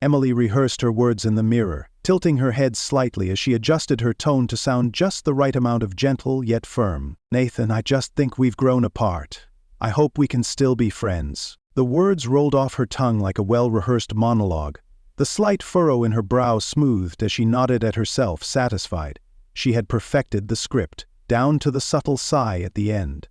Emily rehearsed her words in the mirror, tilting her head slightly as she adjusted her tone to sound just the right amount of gentle yet firm. "Nathan, I just think we've grown apart. I hope we can still be friends." The words rolled off her tongue like a well-rehearsed monologue, the slight furrow in her brow smoothed as she nodded at herself, satisfied. She had perfected the script, down to the subtle sigh at the end.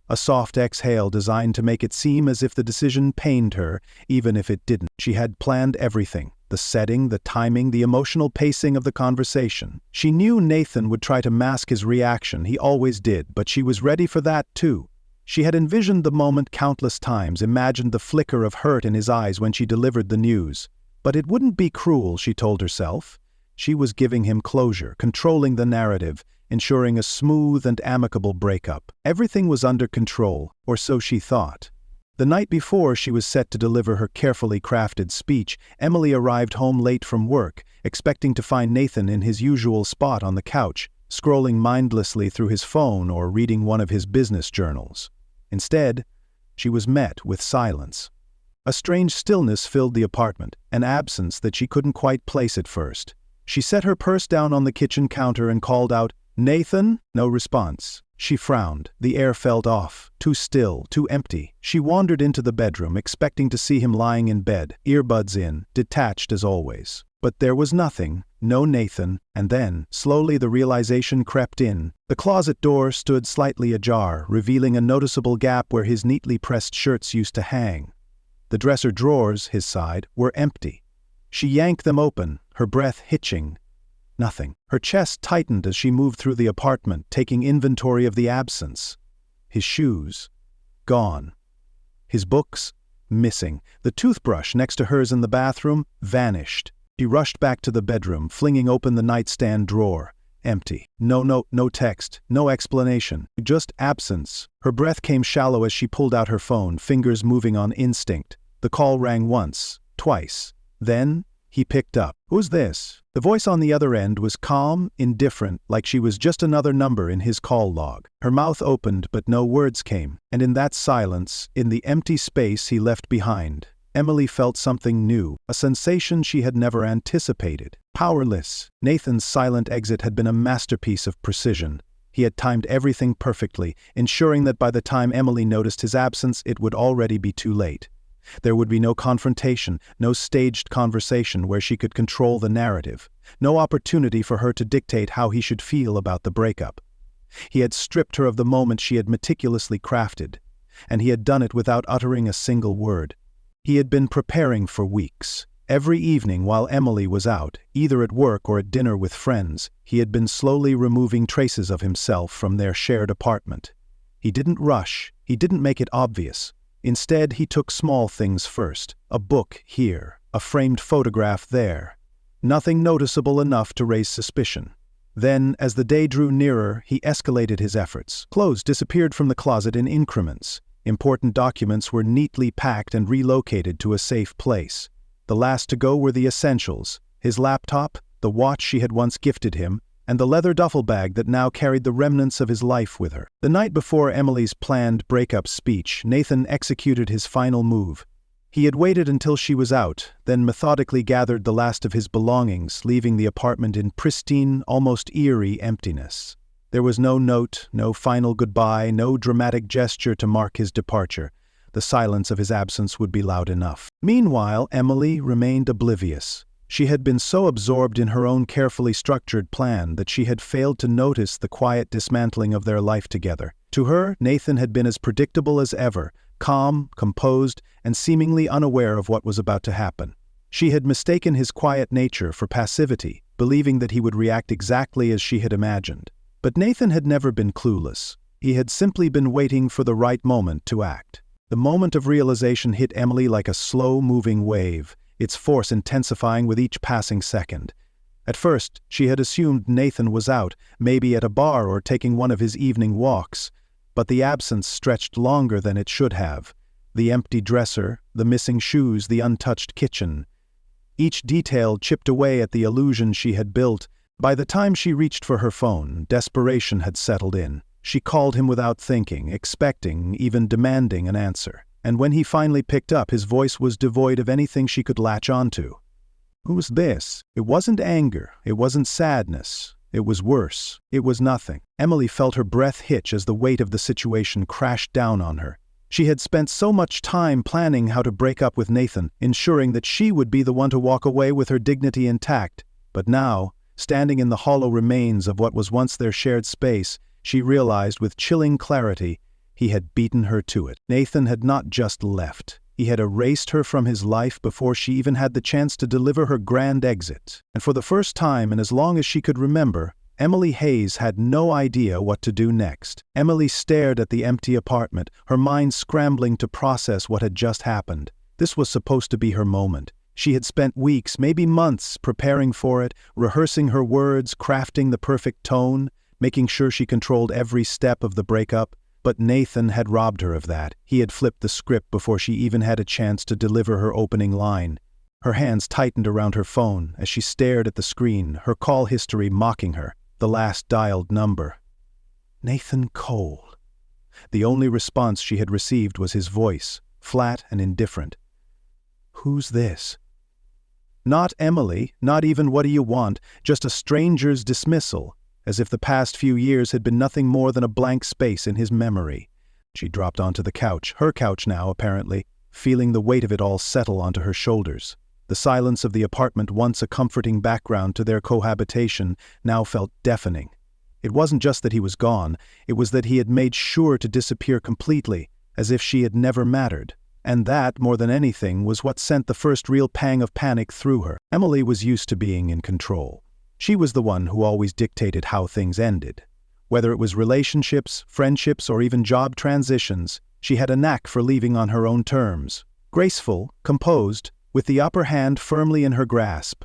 A soft exhale designed to make it seem as if the decision pained her, even if it didn't. She had planned everything: the setting, the timing, the emotional pacing of the conversation. She knew Nathan would try to mask his reaction, he always did, but she was ready for that too. She had envisioned the moment countless times, imagined the flicker of hurt in his eyes when she delivered the news. But it wouldn't be cruel, she told herself. She was giving him closure, controlling the narrative, ensuring a smooth and amicable breakup. Everything was under control, or so she thought. The night before she was set to deliver her carefully crafted speech, Emily arrived home late from work, expecting to find Nathan in his usual spot on the couch, scrolling mindlessly through his phone or reading one of his business journals. Instead, she was met with silence. A strange stillness filled the apartment, an absence that she couldn't quite place at first. She set her purse down on the kitchen counter and called out, "Nathan?" No response. She frowned. The air felt off, too still, too empty. She wandered into the bedroom, expecting to see him lying in bed, earbuds in, detached as always. But there was nothing, no Nathan, and then, slowly the realization crept in. The closet door stood slightly ajar, revealing a noticeable gap where his neatly pressed shirts used to hang. The dresser drawers, his side, were empty. She yanked them open, her breath hitching. Nothing. Her chest tightened as she moved through the apartment, taking inventory of the absence. His shoes. Gone. His books. Missing. The toothbrush next to hers in the bathroom. Vanished. She rushed back to the bedroom, flinging open the nightstand drawer. Empty. No note, no text, no explanation. Just absence. Her breath came shallow as she pulled out her phone, fingers moving on instinct. The call rang once, twice. Then, he picked up. "Who's this?" The voice on the other end was calm, indifferent, like she was just another number in his call log. Her mouth opened, but no words came. And in that silence, in the empty space he left behind, Emily felt something new, a sensation she had never anticipated. Powerless. Nathan's silent exit had been a masterpiece of precision. He had timed everything perfectly, ensuring that by the time Emily noticed his absence, it would already be too late. There would be no confrontation, no staged conversation where she could control the narrative, no opportunity for her to dictate how he should feel about the breakup. He had stripped her of the moment she had meticulously crafted, and he had done it without uttering a single word. He had been preparing for weeks. Every evening while Emily was out, either at work or at dinner with friends, he had been slowly removing traces of himself from their shared apartment. He didn't rush, he didn't make it obvious. Instead, he took small things first. A book here, a framed photograph there. Nothing noticeable enough to raise suspicion. Then, as the day drew nearer, he escalated his efforts. Clothes disappeared from the closet in increments. Important documents were neatly packed and relocated to a safe place. The last to go were the essentials: his laptop, the watch she had once gifted him, and the leather duffel bag that now carried the remnants of his life with her. The night before Emily's planned breakup speech, Nathan executed his final move. He had waited until she was out, then methodically gathered the last of his belongings, leaving the apartment in pristine, almost eerie emptiness. There was no note, no final goodbye, no dramatic gesture to mark his departure. The silence of his absence would be loud enough. Meanwhile, Emily remained oblivious. She had been so absorbed in her own carefully structured plan that she had failed to notice the quiet dismantling of their life together. To her, Nathan had been as predictable as ever, calm, composed, and seemingly unaware of what was about to happen. She had mistaken his quiet nature for passivity, believing that he would react exactly as she had imagined. But Nathan had never been clueless. He had simply been waiting for the right moment to act. The moment of realization hit Emily like a slow-moving wave, its force intensifying with each passing second. At first, she had assumed Nathan was out, maybe at a bar or taking one of his evening walks. But the absence stretched longer than it should have. The empty dresser, the missing shoes, the untouched kitchen. Each detail chipped away at the illusion she had built. By the time she reached for her phone, desperation had settled in. She called him without thinking, expecting, even demanding an answer. And when he finally picked up, his voice was devoid of anything she could latch onto. Who's this? It wasn't anger, it wasn't sadness. It was worse. It was nothing. Emily felt her breath hitch as the weight of the situation crashed down on her. She had spent so much time planning how to break up with Nathan, ensuring that she would be the one to walk away with her dignity intact. But now, standing in the hollow remains of what was once their shared space, she realized with chilling clarity he had beaten her to it. Nathan had not just left. He had erased her from his life before she even had the chance to deliver her grand exit. And for the first time in as long as she could remember, Emily Hayes had no idea what to do next. Emily stared at the empty apartment, her mind scrambling to process what had just happened. This was supposed to be her moment. She had spent weeks, maybe months, preparing for it, rehearsing her words, crafting the perfect tone, making sure she controlled every step of the breakup. But Nathan had robbed her of that. He had flipped the script before she even had a chance to deliver her opening line. Her hands tightened around her phone as she stared at the screen, her call history mocking her, the last dialed number. Nathan Cole. The only response she had received was his voice, flat and indifferent. Who's this? Not Emily, not even what do you want, just a stranger's dismissal, as if the past few years had been nothing more than a blank space in his memory. She dropped onto the couch, her couch now, apparently, feeling the weight of it all settle onto her shoulders. The silence of the apartment, once a comforting background to their cohabitation, now felt deafening. It wasn't just that he was gone, it was that he had made sure to disappear completely, as if she had never mattered. And that, more than anything, was what sent the first real pang of panic through her. Emily was used to being in control. She was the one who always dictated how things ended. Whether it was relationships, friendships, or even job transitions, she had a knack for leaving on her own terms. Graceful, composed, with the upper hand firmly in her grasp.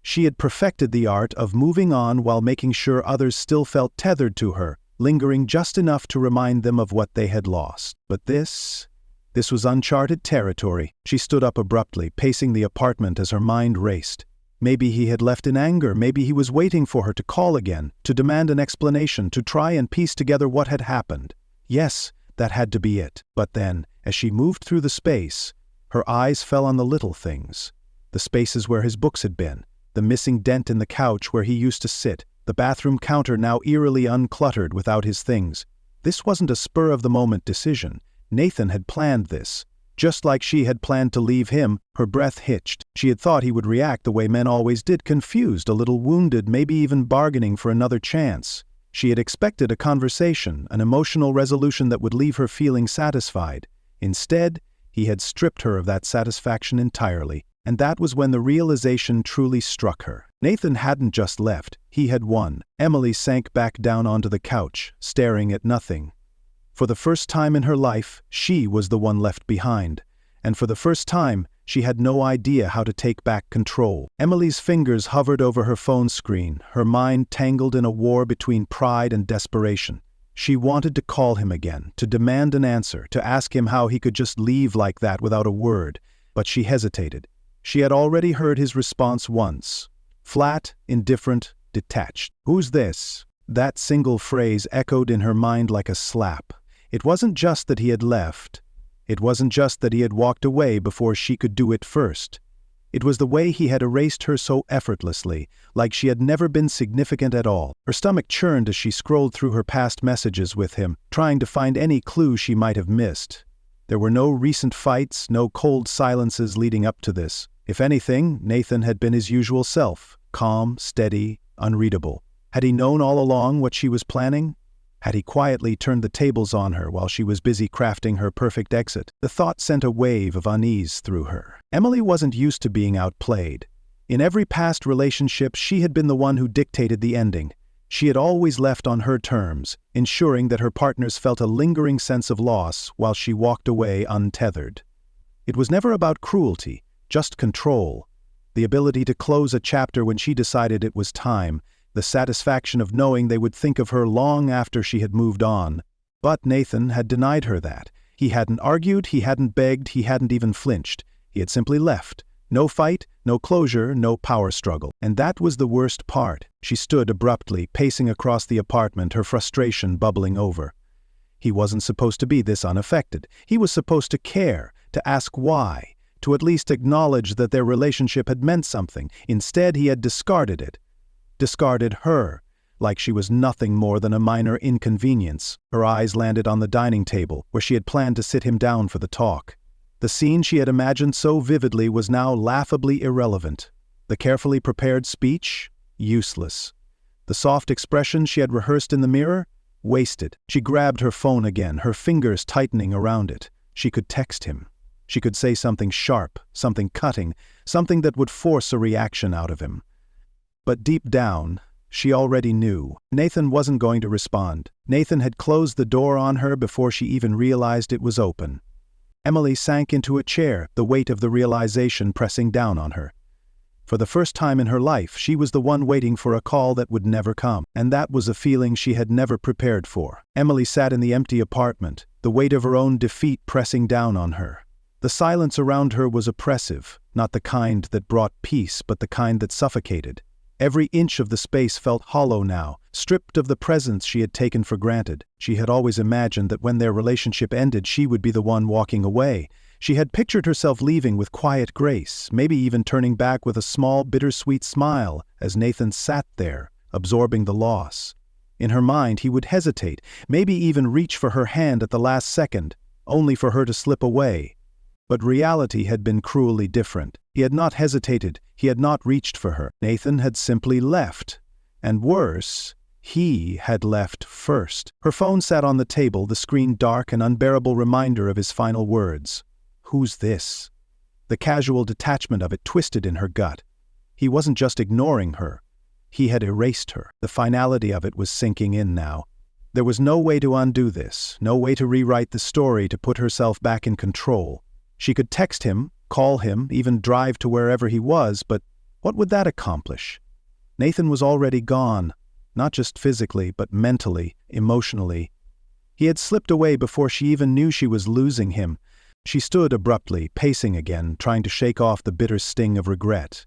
She had perfected the art of moving on while making sure others still felt tethered to her, lingering just enough to remind them of what they had lost. But this was uncharted territory. She stood up abruptly, pacing the apartment as her mind raced. Maybe he had left in anger, maybe he was waiting for her to call again, to demand an explanation, to try and piece together what had happened. Yes, that had to be it. But then, as she moved through the space, her eyes fell on the little things. The spaces where his books had been, the missing dent in the couch where he used to sit, the bathroom counter now eerily uncluttered without his things. This wasn't a spur-of-the-moment decision. Nathan had planned this. Just like she had planned to leave him, her breath hitched. She had thought he would react the way men always did, confused, a little wounded, maybe even bargaining for another chance. She had expected a conversation, an emotional resolution that would leave her feeling satisfied. Instead, he had stripped her of that satisfaction entirely, and that was when the realization truly struck her. Nathan hadn't just left, he had won. Emily sank back down onto the couch, staring at nothing. For the first time in her life, she was the one left behind. And for the first time, she had no idea how to take back control. Emily's fingers hovered over her phone screen, her mind tangled in a war between pride and desperation. She wanted to call him again, to demand an answer, to ask him how he could just leave like that without a word. But she hesitated. She had already heard his response once. Flat, indifferent, detached. Who's this? That single phrase echoed in her mind like a slap. It wasn't just that he had left. It wasn't just that he had walked away before she could do it first. It was the way he had erased her so effortlessly, like she had never been significant at all. Her stomach churned as she scrolled through her past messages with him, trying to find any clue she might have missed. There were no recent fights, no cold silences leading up to this. If anything, Nathan had been his usual self, calm, steady, unreadable. Had he known all along what she was planning? Had he quietly turned the tables on her while she was busy crafting her perfect exit? The thought sent a wave of unease through her. Emily wasn't used to being outplayed. In every past relationship, she had been the one who dictated the ending. She had always left on her terms, ensuring that her partners felt a lingering sense of loss while she walked away untethered. It was never about cruelty, just control. The ability to close a chapter when she decided it was time, the satisfaction of knowing they would think of her long after she had moved on. But Nathan had denied her that. He hadn't argued, he hadn't begged, he hadn't even flinched. He had simply left. No fight, no closure, no power struggle. And that was the worst part. She stood abruptly, pacing across the apartment, her frustration bubbling over. He wasn't supposed to be this unaffected. He was supposed to care, to ask why, to at least acknowledge that their relationship had meant something. Instead, he had discarded it. Discarded her, like she was nothing more than a minor inconvenience. Her eyes landed on the dining table, where she had planned to sit him down for the talk. The scene she had imagined so vividly was now laughably irrelevant. The carefully prepared speech? Useless. The soft expression she had rehearsed in the mirror? Wasted. She grabbed her phone again, her fingers tightening around it. She could text him. She could say something sharp, something cutting, something that would force a reaction out of him. But deep down, she already knew. Nathan wasn't going to respond. Nathan had closed the door on her before she even realized it was open. Emily sank into a chair, the weight of the realization pressing down on her. For the first time in her life, she was the one waiting for a call that would never come, and that was a feeling she had never prepared for. Emily sat in the empty apartment, the weight of her own defeat pressing down on her. The silence around her was oppressive, not the kind that brought peace, but the kind that suffocated. Every inch of the space felt hollow now, stripped of the presence she had taken for granted. She had always imagined that when their relationship ended, she would be the one walking away. She had pictured herself leaving with quiet grace, maybe even turning back with a small, bittersweet smile as Nathan sat there, absorbing the loss. In her mind, he would hesitate, maybe even reach for her hand at the last second, only for her to slip away. But reality had been cruelly different. He had not hesitated, he had not reached for her. Nathan had simply left. And worse, he had left first. Her phone sat on the table, the screen dark, an unbearable reminder of his final words. Who's this? The casual detachment of it twisted in her gut. He wasn't just ignoring her. He had erased her. The finality of it was sinking in now. There was no way to undo this, no way to rewrite the story to put herself back in control. She could text him, call him, even drive to wherever he was, but what would that accomplish? Nathan was already gone, not just physically, but mentally, emotionally. He had slipped away before she even knew she was losing him. She stood abruptly, pacing again, trying to shake off the bitter sting of regret.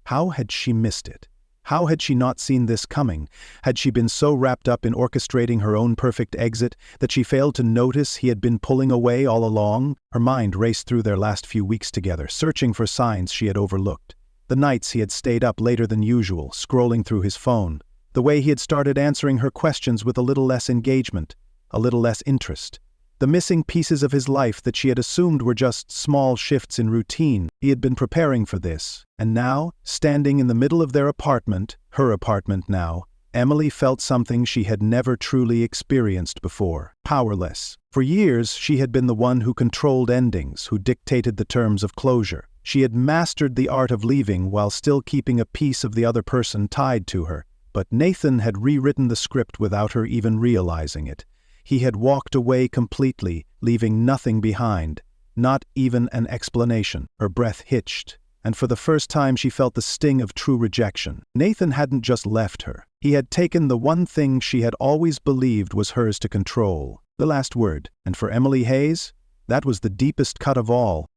How had she missed it? How had she not seen this coming? Had she been so wrapped up in orchestrating her own perfect exit that she failed to notice he had been pulling away all along? Her mind raced through their last few weeks together, searching for signs she had overlooked. The nights he had stayed up later than usual, scrolling through his phone. The way he had started answering her questions with a little less engagement, a little less interest. The missing pieces of his life that she had assumed were just small shifts in routine. He had been preparing for this. And now, standing in the middle of their apartment, her apartment now, Emily felt something she had never truly experienced before. Powerless. For years, she had been the one who controlled endings, who dictated the terms of closure. She had mastered the art of leaving while still keeping a piece of the other person tied to her. But Nathan had rewritten the script without her even realizing it. He had walked away completely, leaving nothing behind, not even an explanation. Her breath hitched, and for the first time she felt the sting of true rejection. Nathan hadn't just left her. He had taken the one thing she had always believed was hers to control, the last word. And for Emily Hayes, that was the deepest cut of all.